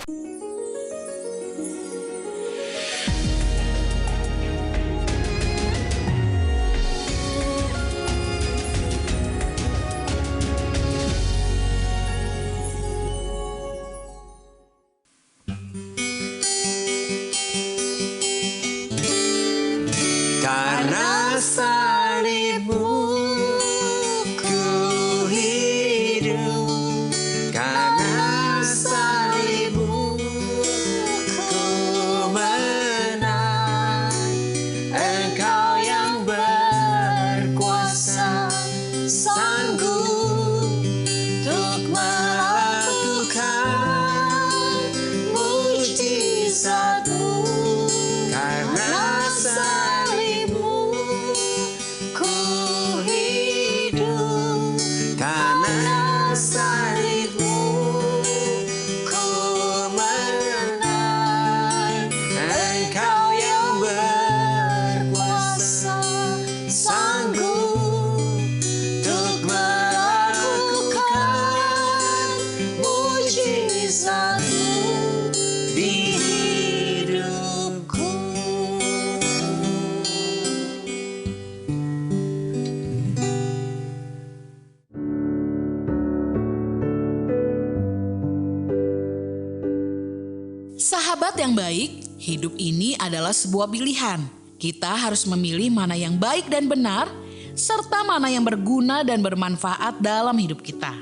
Karena salibmu ku hidup, karena salibmu ku menang. Engkau yang berkuasa sanggup untuk melakukan mujizat-Mu. Karena salibmu ku hidup, karena salibmu ku menang. Engkau yang berkuasa sanggup untuk melakukan mujizat-Mu di hidupku. Sahabat yang baik, hidup ini adalah sebuah pilihan. Kita harus memilih mana yang baik dan benar, serta mana yang berguna dan bermanfaat dalam hidup kita.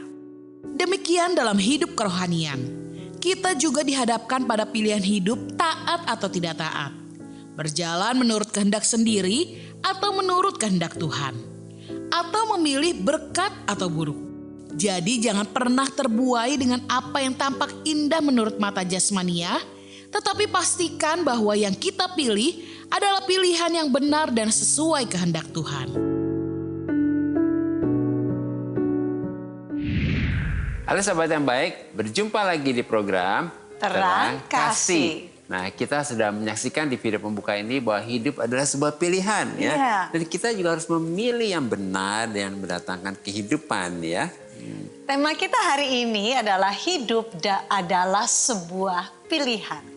Demikian dalam hidup kerohanian. Kita juga dihadapkan pada pilihan hidup taat atau tidak taat. Berjalan menurut kehendak sendiri atau menurut kehendak Tuhan. Atau memilih berkat atau buruk. Jadi jangan pernah terbuai dengan apa yang tampak indah menurut mata jasmania, tetapi pastikan bahwa yang kita pilih adalah pilihan yang benar dan sesuai kehendak Tuhan. Halo sahabat yang baik, berjumpa lagi di program Terang Kasih. Nah, kita sudah menyaksikan di video pembuka ini bahwa hidup adalah sebuah pilihan ya. Iya. Dan kita juga harus memilih yang benar dan mendatangkan kehidupan ya. Tema kita hari ini adalah hidup adalah sebuah pilihan.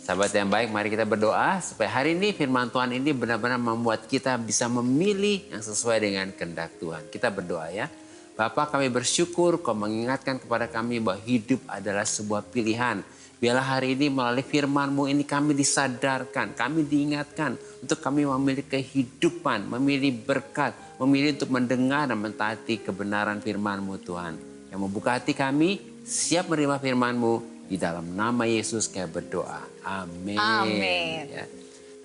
Sahabat yang baik, mari kita berdoa supaya hari ini firman Tuhan ini benar-benar membuat kita bisa memilih yang sesuai dengan kehendak Tuhan. Kita berdoa ya. Bapa, kami bersyukur Kau mengingatkan kepada kami bahwa hidup adalah sebuah pilihan. Biarlah hari ini melalui firman-Mu ini kami disadarkan, kami diingatkan untuk kami memilih kehidupan, memilih berkat, memilih untuk mendengar dan mentaati kebenaran firman-Mu Tuhan. Yang membuka hati kami, siap menerima firman-Mu. Di dalam nama Yesus kami berdoa. Amin. Amin. Ya.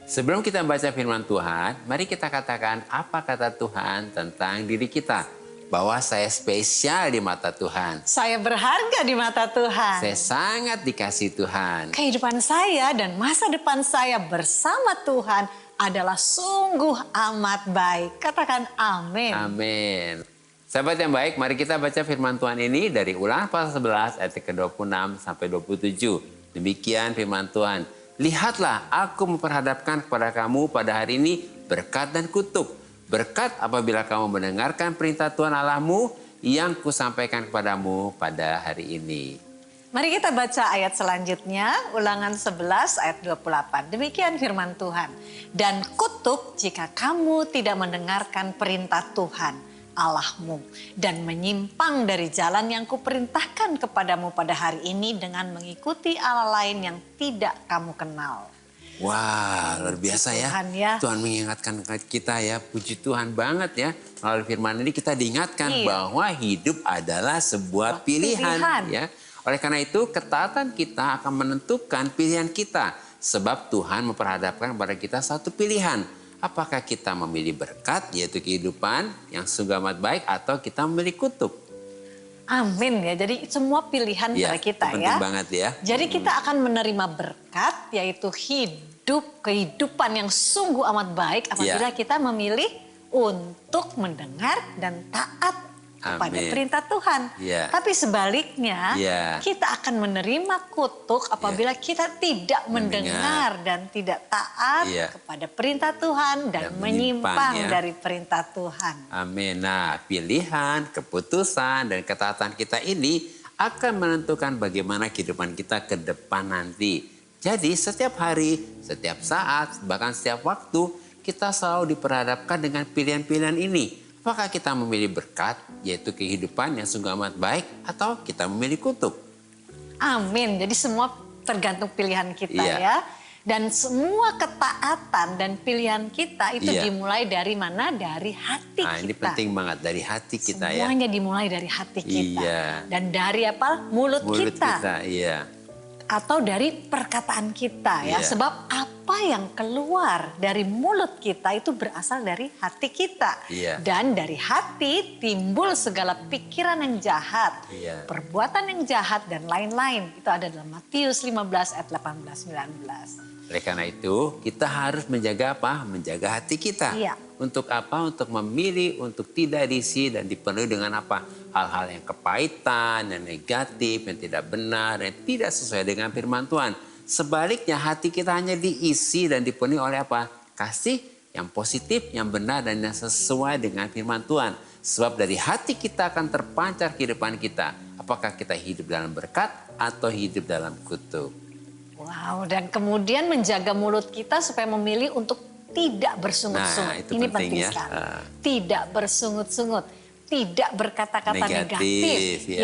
Sebelum kita baca firman Tuhan, mari kita katakan apa kata Tuhan tentang diri kita. Bahwa saya spesial di mata Tuhan. Saya berharga di mata Tuhan. Saya sangat dikasihi Tuhan. Kehidupan saya dan masa depan saya bersama Tuhan adalah sungguh amat baik. Katakan amin. Amin. Sahabat yang baik, mari kita baca firman Tuhan ini dari Ulangan pasal 11 ayat ke-26 sampai 27. Demikian firman Tuhan. Lihatlah, aku memperhadapkan kepada kamu pada hari ini berkat dan kutuk. Berkat apabila kamu mendengarkan perintah Tuhan Allahmu yang kusampaikan kepadamu pada hari ini. Mari kita baca ayat selanjutnya, Ulangan 11 ayat 28. Demikian firman Tuhan. Dan kutuk jika kamu tidak mendengarkan perintah Tuhan Allahmu dan menyimpang dari jalan yang kuperintahkan kepadamu pada hari ini dengan mengikuti Allah lain yang tidak kamu kenal. Wah, luar biasa ya. Tuhan ya. Tuhan mengingatkan kita ya, puji Tuhan banget ya. Melalui firman ini kita diingatkan bahwa hidup adalah sebuah pilihan. Ya. Oleh karena itu, ketaatan kita akan menentukan pilihan kita. Sebab Tuhan memperhadapkan kepada kita satu pilihan. Apakah kita memilih berkat, yaitu kehidupan yang sungguh amat baik, atau kita memilih kutuk. Amin ya. Jadi semua pilihan pada kita ya. Penting banget ya. Jadi kita akan menerima berkat, yaitu kehidupan yang sungguh amat baik apabila kita memilih untuk mendengar dan taat kepada perintah Tuhan. Tapi sebaliknya kita akan menerima kutuk apabila kita tidak mendengar dan tidak taat kepada perintah Tuhan dan menyimpang dari perintah Tuhan. Amin. Nah, pilihan, keputusan, dan ketaatan kita ini akan menentukan bagaimana kehidupan kita ke depan nanti. Jadi setiap hari, setiap saat, bahkan setiap waktu kita selalu diperhadapkan dengan pilihan-pilihan ini. Apakah kita memilih berkat, yaitu kehidupan yang sungguh amat baik, atau kita memilih kutuk? Amin. Jadi semua tergantung pilihan kita Iya. ya. Dan semua ketaatan dan pilihan kita itu Iya. dimulai dari mana? Dari hati Nah, kita. ini penting banget dari hati kita ya. Semuanya dimulai dari hati kita. Iya. Dan dari apa? Mulut kita. Iya. Atau dari perkataan kita ya. Iya. Sebab apa yang keluar dari mulut kita itu berasal dari hati kita. Iya. Dan dari hati timbul segala pikiran yang jahat, Iya. perbuatan yang jahat dan lain-lain. Itu ada dalam Matius 15 ayat 18-19. Oleh karena itu, kita harus menjaga apa? Menjaga hati kita. Iya. Untuk apa? Untuk memilih, untuk tidak diisi dan dipenuhi dengan apa? Hal-hal yang kepahitan, yang negatif, yang tidak benar, yang tidak sesuai dengan firman Tuhan. Sebaliknya hati kita hanya diisi dan dipenuhi oleh apa? Kasih yang positif, yang benar, dan yang sesuai dengan firman Tuhan. Sebab dari hati kita akan terpancar kehidupan kita. Apakah kita hidup dalam berkat atau hidup dalam kutuk? Wow, dan kemudian menjaga mulut kita supaya memilih untuk tidak bersungut-sungut. Nah, itu Ini penting penting ya. sekali. Tidak bersungut-sungut, tidak berkata-kata negatif, ya.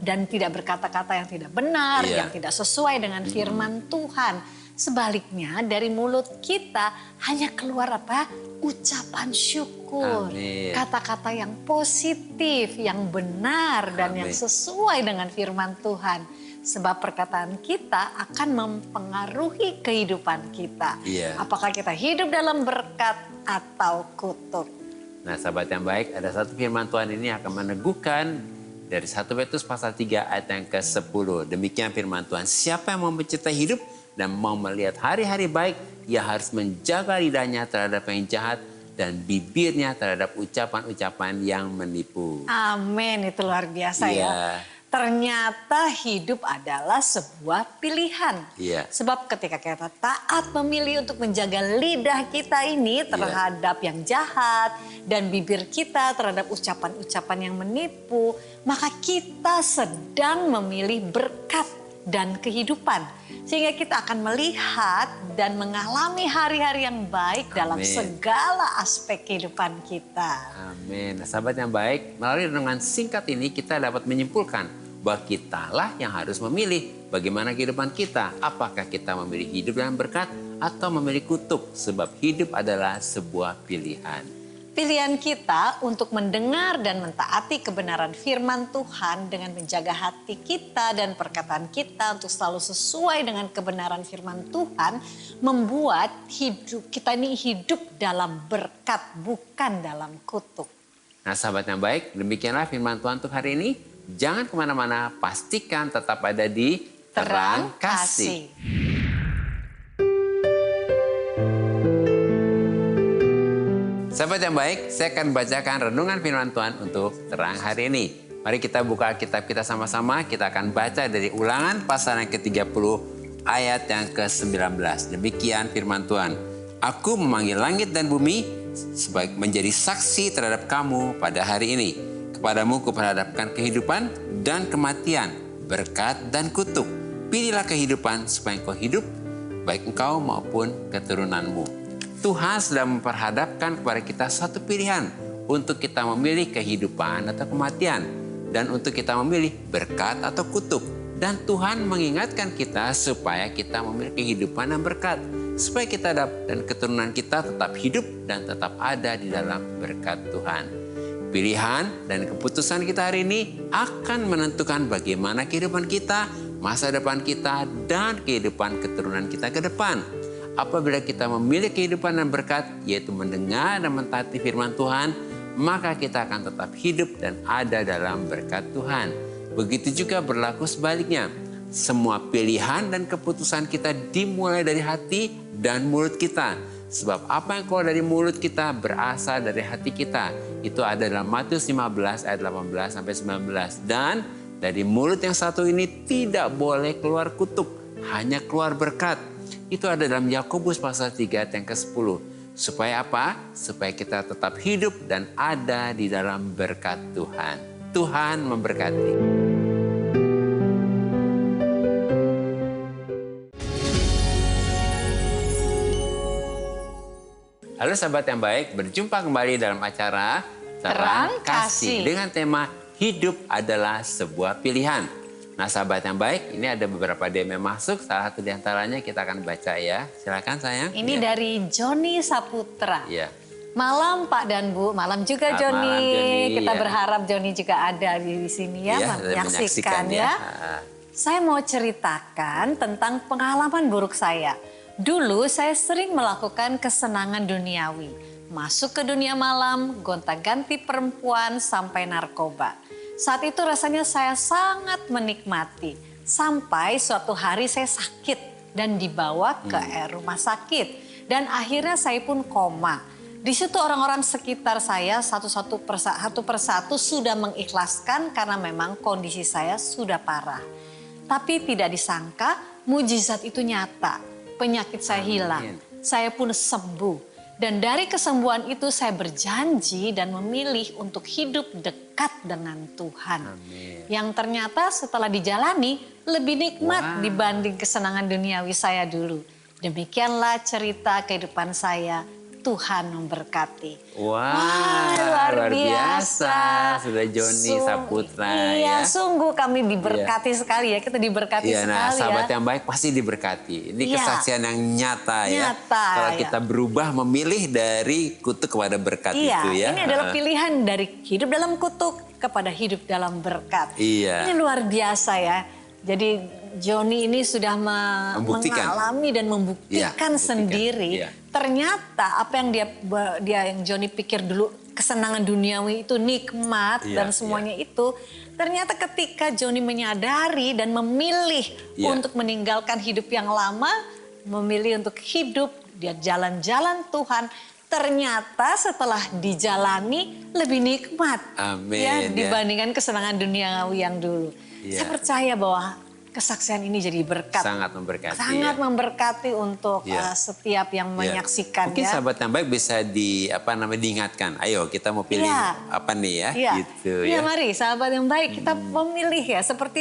yang tidak berkata-kata yang tidak benar, Iya. yang tidak sesuai dengan firman Tuhan. Sebaliknya dari mulut kita hanya keluar apa? Ucapan syukur, Amin. kata-kata yang positif, yang benar dan yang Amin. sesuai dengan firman Tuhan. Sebab perkataan kita akan mempengaruhi kehidupan kita. Iya. Apakah kita hidup dalam berkat atau kutuk. Nah, sahabat yang baik, ada satu firman Tuhan ini akan meneguhkan dari 1 Petrus pasal 3 ayat yang ke-10. Demikian firman Tuhan, siapa yang mau mencintai hidup dan mau melihat hari-hari baik, ia harus menjaga lidahnya terhadap yang jahat dan bibirnya terhadap ucapan-ucapan yang menipu. Amin, itu luar biasa Iya. ya. Ternyata hidup adalah sebuah pilihan. Iya. Sebab ketika kita taat memilih untuk menjaga lidah kita ini terhadap yang jahat dan bibir kita terhadap ucapan-ucapan yang menipu, maka kita sedang memilih berkat dan kehidupan. Sehingga kita akan melihat dan mengalami hari-hari yang baik dalam Amin. segala aspek kehidupan kita. Amin. Nah, sahabat yang baik, melalui renungan singkat ini kita dapat menyimpulkan bahwa kitalah yang harus memilih bagaimana kehidupan kita. Apakah kita memilih hidup dalam berkat atau memilih kutuk? Sebab hidup adalah sebuah pilihan. Pilihan kita untuk mendengar dan mentaati kebenaran firman Tuhan dengan menjaga hati kita dan perkataan kita untuk selalu sesuai dengan kebenaran firman Tuhan membuat hidup kita ini hidup dalam berkat bukan dalam kutuk. Nah, sahabat yang baik, demikianlah firman Tuhan untuk hari ini. Jangan kemana-mana, pastikan tetap ada di Terang Kasih. Sahabat yang baik, saya akan bacakan renungan firman Tuhan untuk terang hari ini. Mari kita buka Alkitab kita sama-sama, kita akan baca dari Ulangan pasal yang ke-30 ayat yang ke-19. Demikian firman Tuhan. Aku memanggil langit dan bumi sebagai menjadi saksi terhadap kamu pada hari ini. Kepadamu kuperhadapkan kehidupan dan kematian, berkat dan kutuk. Pilihlah kehidupan supaya engkau hidup, baik engkau maupun keturunanmu. Tuhan sedang memperhadapkan kepada kita satu pilihan untuk kita memilih kehidupan atau kematian. Dan untuk kita memilih berkat atau kutuk. Dan Tuhan mengingatkan kita supaya kita memilih kehidupan dan berkat. Supaya kita dan keturunan kita tetap hidup dan tetap ada di dalam berkat Tuhan. Pilihan dan keputusan kita hari ini akan menentukan bagaimana kehidupan kita, masa depan kita, dan kehidupan keturunan kita ke depan. Apabila kita memilih kehidupan dan berkat, yaitu mendengar dan mentaati firman Tuhan, maka kita akan tetap hidup dan ada dalam berkat Tuhan. Begitu juga berlaku sebaliknya. Semua pilihan dan keputusan kita dimulai dari hati dan mulut kita. Sebab apa yang keluar dari mulut kita berasal dari hati kita. Itu ada dalam Matius 15 ayat 18 sampai 19. Dan dari mulut yang satu ini tidak boleh keluar kutuk, hanya keluar berkat. Itu ada dalam Yakobus pasal 3 ayat yang ke-10. Supaya apa? Supaya kita tetap hidup dan ada di dalam berkat Tuhan. Tuhan memberkati. Halo sahabat yang baik, berjumpa kembali dalam acara Terang Kasih. dengan tema hidup adalah sebuah pilihan. Nah sahabat yang baik, ini ada beberapa DM yang masuk, salah satu diantaranya kita akan baca ya. Silakan sayang. Ini Ya. dari Joni Saputra. Ya. Malam Pak dan Bu, malam juga Selamat Joni. malam, Joni, Kita ya. berharap Joni juga ada di sini ya, Iya, menyaksikan ya. Ah. Saya mau ceritakan tentang pengalaman buruk saya. Dulu saya sering melakukan kesenangan duniawi. Masuk ke dunia malam, gonta-ganti perempuan sampai narkoba. Saat itu rasanya saya sangat menikmati. Sampai suatu hari saya sakit dan dibawa ke rumah sakit. Dan akhirnya saya pun koma. Di situ orang-orang sekitar saya satu persatu sudah mengikhlaskan karena memang kondisi saya sudah parah. Tapi tidak disangka mujizat itu nyata. Penyakit saya hilang, saya pun sembuh. Dan dari kesembuhan itu saya berjanji dan memilih untuk hidup dekat dengan Tuhan. Amin. Yang ternyata setelah dijalani lebih nikmat dibanding kesenangan duniawi saya dulu. Demikianlah cerita kehidupan saya. Tuhan memberkati. Wah, luar biasa. Sudah Joni Saputra Iya, ya. sungguh kami diberkati sekali ya. Kita diberkati Iya, nah sekali sahabat ya. yang baik pasti diberkati. Ini Iya. kesaksian yang nyata ya. Nyata, Kalau ya. kita berubah memilih dari kutuk kepada berkat Iya, itu ya. ini adalah pilihan dari hidup dalam kutuk kepada hidup dalam berkat. Iya. Ini luar biasa ya. Jadi Joni ini sudah Membuktikan. mengalami dan membuktikan Iya, sendiri. iya. Ternyata apa yang yang Joni pikir dulu kesenangan duniawi itu nikmat Iya, dan semuanya itu. Ternyata ketika Joni menyadari dan memilih Iya. untuk meninggalkan hidup yang lama, memilih untuk hidup dia jalan-jalan Tuhan. Ternyata setelah dijalani lebih nikmat Amin, ya ya. dibandingkan kesenangan duniawi yang dulu. Iya. Saya percaya bahwa kesaksian ini jadi berkat. Sangat memberkati. Sangat ya. memberkati untuk Iya. setiap yang Ya. menyaksikan Mungkin ya. sahabat yang baik bisa diingatkan. Ayo kita mau pilih Iya. apa nih ya? Iya. Gitu Iya, ya. mari sahabat yang baik kita memilih ya seperti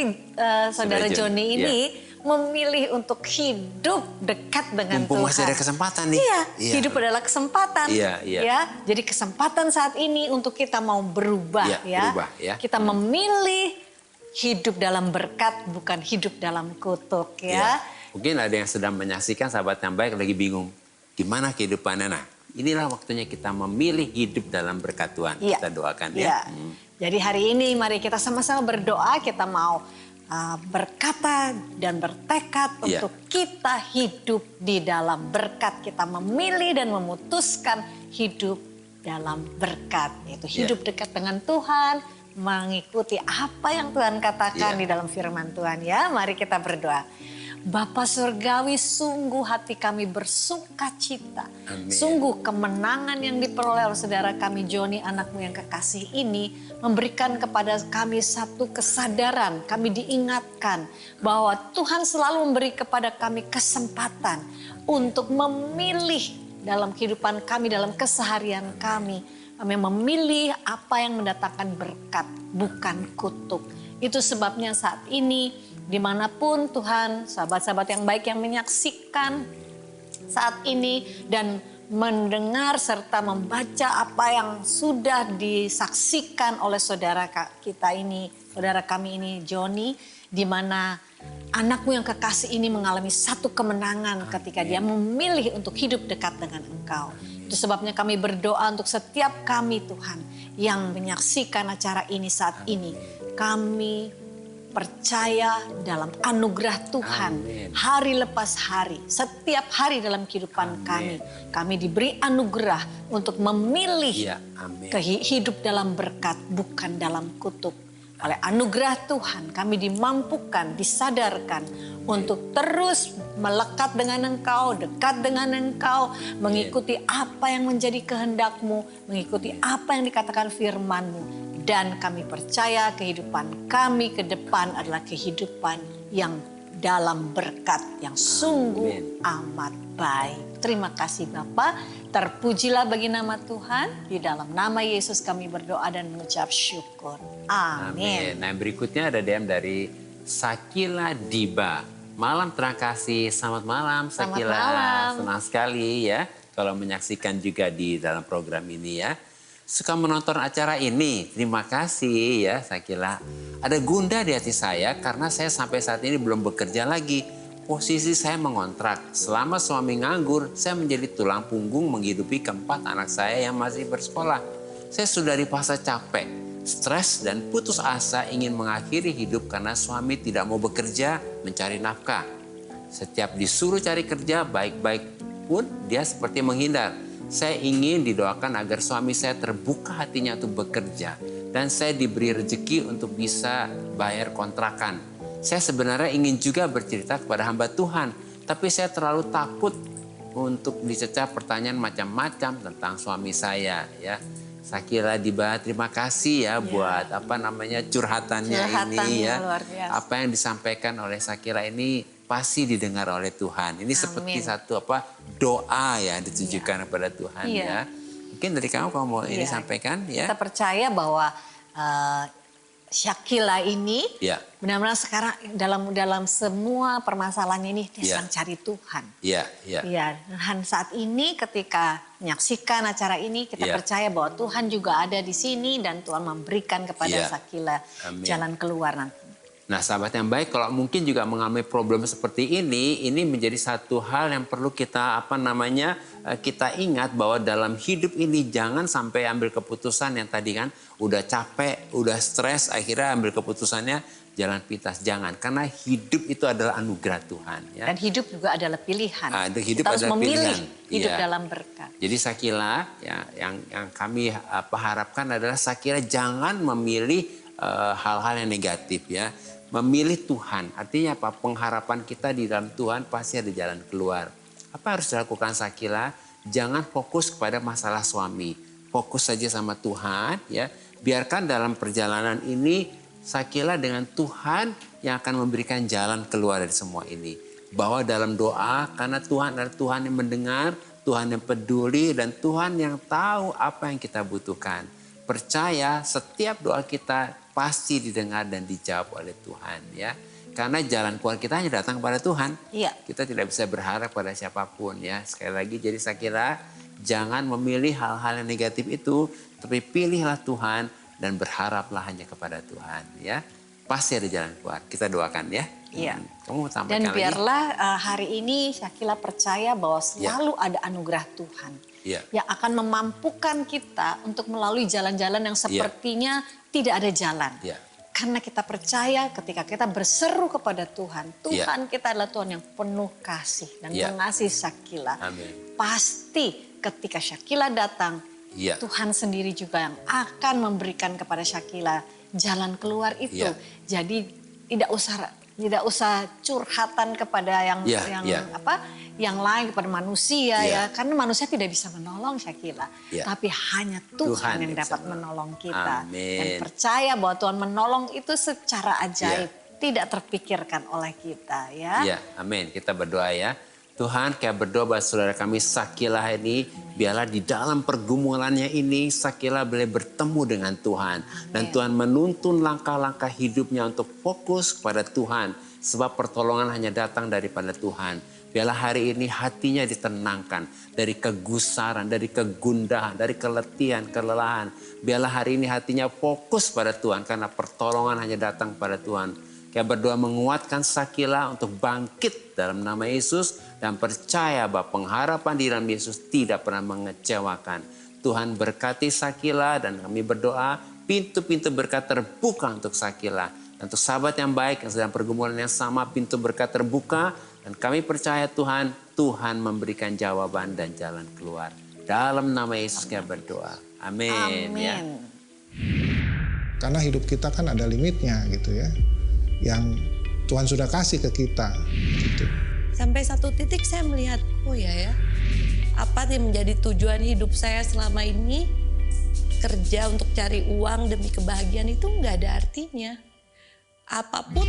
saudara Saudara Joni Joni, ini memilih untuk hidup dekat dengan Mumpung Tuhan. masih ada kesempatan nih. Iya, Iya. hidup adalah kesempatan. Iya, iya. Ya, jadi kesempatan saat ini untuk kita mau berubah Iya, ya. berubah, ya. Kita memilih hidup dalam berkat bukan hidup dalam kutuk Ya. ya. Mungkin ada yang sedang menyaksikan sahabat yang baik lagi bingung. Gimana kehidupannya? Nah, inilah waktunya kita memilih hidup dalam berkat Tuhan. Iya. Kita doakan Iya. ya. Jadi hari ini mari kita sama-sama berdoa, kita mau berkata dan bertekad Iya. untuk kita hidup di dalam berkat. Kita memilih dan memutuskan hidup dalam berkat. Itu hidup dekat dengan Tuhan, mengikuti apa yang Tuhan katakan Iya. di dalam firman Tuhan ya. Mari kita berdoa. Bapa Surgawi, sungguh hati kami bersuka cita. Amin. Sungguh kemenangan yang diperoleh oleh saudara kami Joni, anakmu yang kekasih ini, memberikan kepada kami satu kesadaran. Kami diingatkan bahwa Tuhan selalu memberi kepada kami kesempatan untuk memilih dalam kehidupan kami, dalam keseharian kami. Kami memilih apa yang mendatangkan berkat, bukan kutuk. Itu sebabnya saat ini dimanapun Tuhan, sahabat-sahabat yang baik yang menyaksikan saat ini dan mendengar serta membaca apa yang sudah disaksikan oleh saudara kita ini, saudara kami ini Joni, di mana anakmu yang kekasih ini mengalami satu kemenangan ketika dia memilih untuk hidup dekat dengan Engkau. Itu sebabnya kami berdoa untuk setiap kami Tuhan yang menyaksikan acara ini saat ini. Kami percaya dalam anugerah Tuhan. Amin. Hari lepas hari, setiap hari dalam kehidupan kami. Kami diberi anugerah untuk memilih Iya, amin. hidup dalam berkat, bukan dalam kutuk. Oleh anugerah Tuhan kami dimampukan, disadarkan untuk terus melekat dengan Engkau, dekat dengan Engkau, mengikuti apa yang menjadi kehendak-Mu, mengikuti apa yang dikatakan firman-Mu. Dan kami percaya kehidupan kami ke depan adalah kehidupan yang dalam berkat yang sungguh amat baik. Terima kasih Bapa, terpujilah bagi nama Tuhan. Di dalam nama Yesus kami berdoa dan mengucap syukur. Amin. Nah berikutnya ada DM dari Sakila Diba. Malam terima kasih, selamat malam Selamat Sakila. malam. Senang sekali ya kalau menyaksikan juga di dalam program ini ya. Suka menonton acara ini, terima kasih ya Sakila. Ada gundah di hati saya karena saya sampai saat ini belum bekerja lagi. Posisi saya mengontrak. Selama suami nganggur, saya menjadi tulang punggung menghidupi keempat anak saya yang masih bersekolah. Saya sudah di fase capek, stres dan putus asa ingin mengakhiri hidup karena suami tidak mau bekerja mencari nafkah. Setiap disuruh cari kerja baik-baik pun dia seperti menghindar. Saya ingin didoakan agar suami saya terbuka hatinya untuk bekerja dan saya diberi rezeki untuk bisa bayar kontrakan. Saya sebenarnya ingin juga bercerita kepada hamba Tuhan, tapi saya terlalu takut untuk dicecah pertanyaan macam-macam tentang suami saya ya. Sakila Diba, terima kasih ya buat curhatannya ini ya. Apa yang disampaikan oleh Sakila ini pasti didengar oleh Tuhan. Ini seperti satu doa ya ditujukan kepada Tuhan ya. Mungkin dari kamu mau ini sampaikan ya. Kita percaya bahwa Shakila ini benar-benar sekarang dalam semua permasalahannya ini dia sedang cari Tuhan. Iya. Dan saat ini ketika menyaksikan acara ini kita percaya bahwa Tuhan juga ada di sini dan Tuhan memberikan kepada Shakila jalan keluar nanti. Nah sahabat yang baik, kalau mungkin juga mengalami problem seperti ini menjadi satu hal yang perlu kita kita ingat bahwa dalam hidup ini jangan sampai ambil keputusan yang tadi kan udah capek, udah stres, akhirnya ambil keputusannya jalan pintas. Jangan, karena hidup itu adalah anugerah Tuhan. Ya. Dan hidup juga adalah pilihan. Hidup kita harus memilih hidup ya. dalam berkat. Jadi Sakila ya, yang kami harapkan adalah Sakila jangan memilih hal-hal yang negatif ya. Memilih Tuhan, artinya apa? Pengharapan kita di dalam Tuhan pasti ada jalan keluar. Apa harus dilakukan Sakila? Jangan fokus kepada masalah suami. Fokus saja sama Tuhan ya. Biarkan dalam perjalanan ini Sakila dengan Tuhan yang akan memberikan jalan keluar dari semua ini. Bahwa dalam doa karena Tuhan adalah Tuhan yang mendengar, Tuhan yang peduli dan Tuhan yang tahu apa yang kita butuhkan. Percaya setiap doa kita pasti didengar dan dijawab oleh Tuhan ya. Karena jalan keluar kita hanya datang kepada Tuhan. Iya. Kita tidak bisa berharap pada siapapun ya. Sekali lagi jadi Sakila jangan memilih hal-hal yang negatif itu, tapi pilihlah Tuhan dan berharaplah hanya kepada Tuhan ya. Pasti ada jalan keluar. Kita doakan ya. Iya. Kamu mau tambahkan dan biarlah hari ini Shakila percaya bahwa selalu ada anugerah Tuhan. Yang akan memampukan kita untuk melalui jalan-jalan yang sepertinya tidak ada jalan. Karena kita percaya ketika kita berseru kepada Tuhan, Tuhan kita adalah Tuhan yang penuh kasih dan mengasihi Shakila. Pasti ketika Shakila datang, Tuhan sendiri juga yang akan memberikan kepada Shakila jalan keluar itu. Jadi tidak usah curhatan kepada yang lain, kepada manusia ya, karena manusia tidak bisa menolong Shakila, tapi hanya Tuhan yang dapat menolong kita. Dan percaya bahwa Tuhan menolong itu secara ajaib, tidak terpikirkan oleh kita ya. Amin. Kita berdoa ya. Tuhan, kayak berdoa buat saudara kami Shakila ini, biarlah di dalam pergumulannya ini Shakila boleh bertemu dengan Tuhan. Dan Tuhan menuntun langkah-langkah hidupnya untuk fokus kepada Tuhan. Sebab pertolongan hanya datang daripada Tuhan. Biarlah hari ini hatinya ditenangkan dari kegusaran, dari kegundahan, dari keletihan, kelelahan. Biarlah hari ini hatinya fokus pada Tuhan karena pertolongan hanya datang pada Tuhan. Kayak berdoa menguatkan Shakila untuk bangkit dalam nama Yesus dan percaya bahwa pengharapan di dalam Yesus tidak pernah mengecewakan. Tuhan berkati Shakila dan kami berdoa pintu-pintu berkat terbuka untuk Shakila. Dan untuk sahabat yang baik yang sedang pergumulan yang sama, pintu berkat terbuka. Dan kami percaya Tuhan memberikan jawaban dan jalan keluar. Dalam nama Yesus kami berdoa. Amin. Ya. Karena hidup kita kan ada limitnya gitu ya. Yang Tuhan sudah kasih ke kita gitu. Sampai satu titik saya melihat, oh ya, apa yang menjadi tujuan hidup saya selama ini, kerja untuk cari uang demi kebahagiaan itu nggak ada artinya. Apapun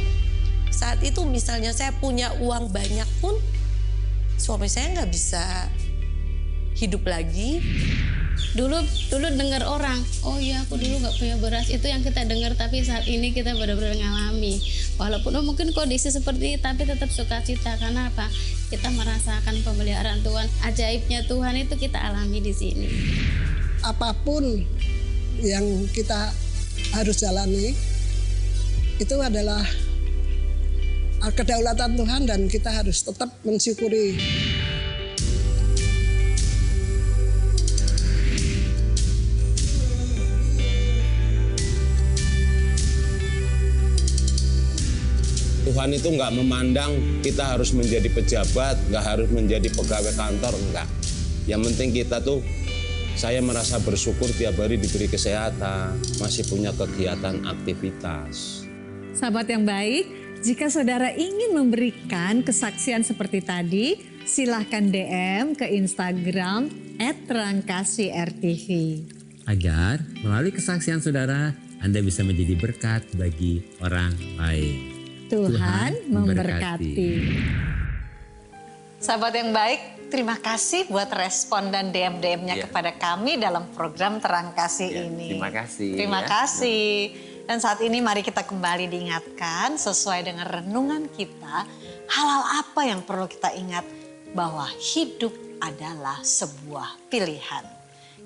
saat itu misalnya saya punya uang banyak pun, suami saya nggak bisa hidup lagi. Dulu dengar orang, oh ya aku dulu nggak punya beras, itu yang kita dengar, tapi saat ini kita benar-benar ngalami Walaupun mungkin kondisi seperti ini, tapi tetap sukacita. Karena apa? Kita merasakan pemeliharaan Tuhan, ajaibnya Tuhan itu kita alami di sini. Apapun yang kita harus jalani itu adalah kedaulatan Tuhan dan kita harus tetap mensyukuri. Tuhan itu nggak memandang kita harus menjadi pejabat, nggak harus menjadi pegawai kantor, enggak. Yang penting kita tuh, saya merasa bersyukur tiap hari diberi kesehatan, masih punya kegiatan aktivitas. Sahabat yang baik, jika saudara ingin memberikan kesaksian seperti tadi, silahkan DM ke Instagram @rangkasih_rtv. Agar melalui kesaksian saudara, Anda bisa menjadi berkat bagi orang lain. Tuhan memberkati. Sahabat yang baik, terima kasih buat respon dan DM-DM-nya kepada kami dalam program Terang Kasih ini. Terima kasih. Terima kasih. Dan saat ini mari kita kembali diingatkan sesuai dengan renungan kita, hal-hal apa yang perlu kita ingat bahwa hidup adalah sebuah pilihan.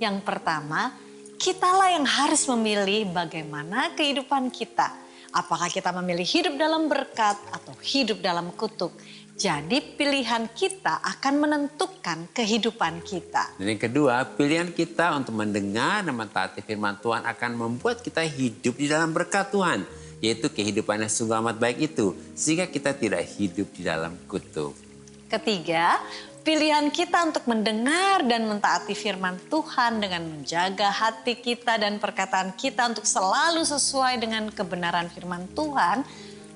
Yang pertama, kitalah yang harus memilih bagaimana kehidupan kita. Apakah kita memilih hidup dalam berkat atau hidup dalam kutuk. Jadi pilihan kita akan menentukan kehidupan kita. Dan yang kedua, pilihan kita untuk mendengar dan mentaati firman Tuhan akan membuat kita hidup di dalam berkat Tuhan. Yaitu kehidupan yang sungguh amat baik itu. Sehingga kita tidak hidup di dalam kutuk. Ketiga, pilihan kita untuk mendengar dan mentaati firman Tuhan dengan menjaga hati kita dan perkataan kita untuk selalu sesuai dengan kebenaran firman Tuhan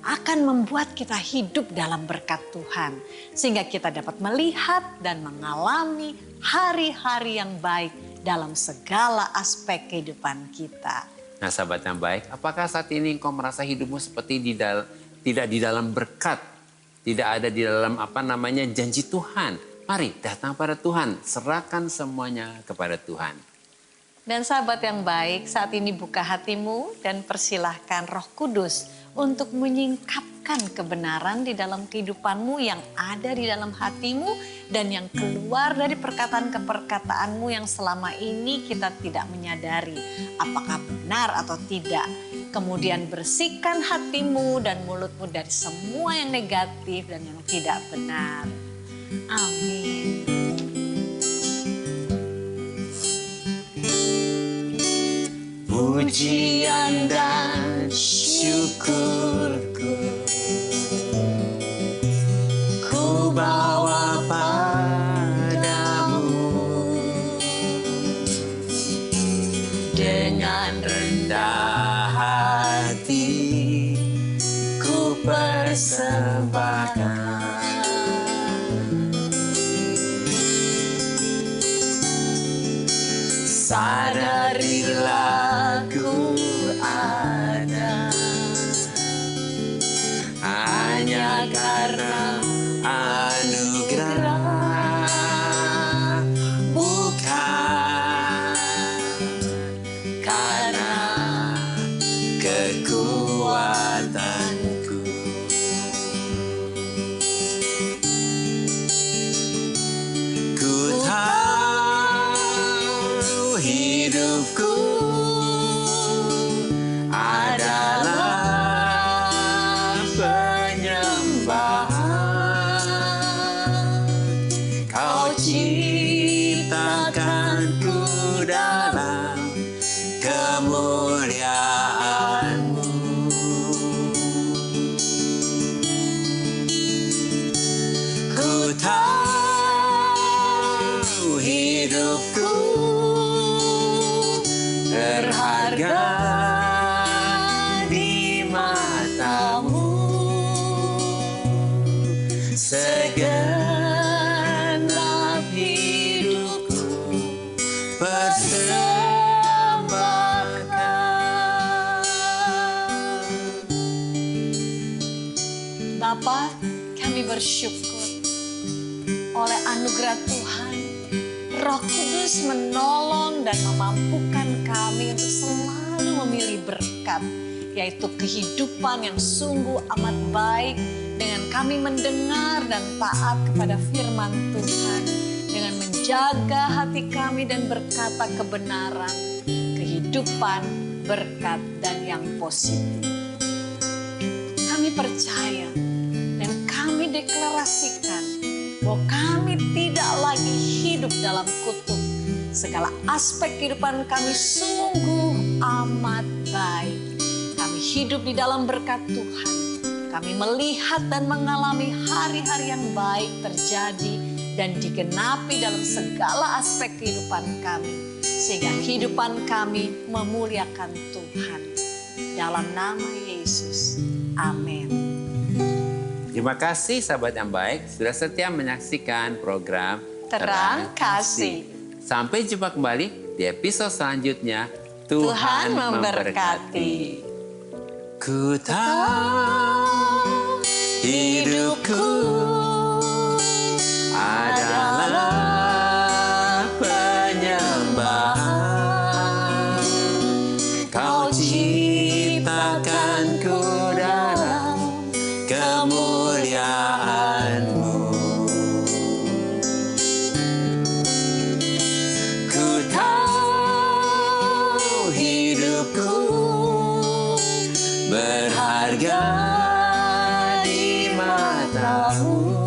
akan membuat kita hidup dalam berkat Tuhan. Sehingga kita dapat melihat dan mengalami hari-hari yang baik dalam segala aspek kehidupan kita. Nah sahabat yang baik, apakah saat ini engkau merasa hidupmu seperti tidak di dalam berkat? Tidak ada di dalam janji Tuhan? Mari datang pada Tuhan, serahkan semuanya kepada Tuhan. Dan sahabat yang baik, saat ini buka hatimu dan persilahkan Roh Kudus untuk menyingkapkan kebenaran di dalam kehidupanmu yang ada di dalam hatimu dan yang keluar dari perkataan-perkataanmu yang selama ini kita tidak menyadari apakah benar atau tidak. Kemudian bersihkan hatimu dan mulutmu dari semua yang negatif dan yang tidak benar. Amin. Pujian dan syukurku ku bawa padamu dengan rendah hati ku persembahkan. Sadarilah ku ada hanya karena anugerah, bukan karena kekuatanku. Ku tahu hidupku adalah penyembahan. Kau ciptakanku dalam kemuliaan-Mu. Ku tahu hidupku berharga di mata-Mu. Segenap hidupku persembahkan. Bapa, kami bersyukur oleh anugerah Tuhan. Roh Kudus menolong dan memampukan kami untuk selalu memilih berkat yaitu kehidupan yang sungguh amat baik, dengan kami mendengar dan taat kepada firman Tuhan, dengan menjaga hati kami dan berkata kebenaran, kehidupan, berkat, dan yang positif. Kami percaya dan kami deklarasikan bahwa kami tidak lagi hidup dalam kutuk. Segala aspek kehidupan kami sungguh amat baik. Kami hidup di dalam berkat Tuhan. Kami melihat dan mengalami hari-hari yang baik terjadi dan digenapi dalam segala aspek kehidupan kami. Sehingga kehidupan kami memuliakan Tuhan. Dalam nama Yesus. Amin. Terima kasih sahabat yang baik sudah setia menyaksikan program Terang Kasih. Sampai jumpa kembali di episode selanjutnya. Tuhan memberkati. Ku tahu hidupku adalah penyembahan. Kau ciptakanku dalam kemuliaan-Mu. Ku tahu hidupku berharga di mata-Mu.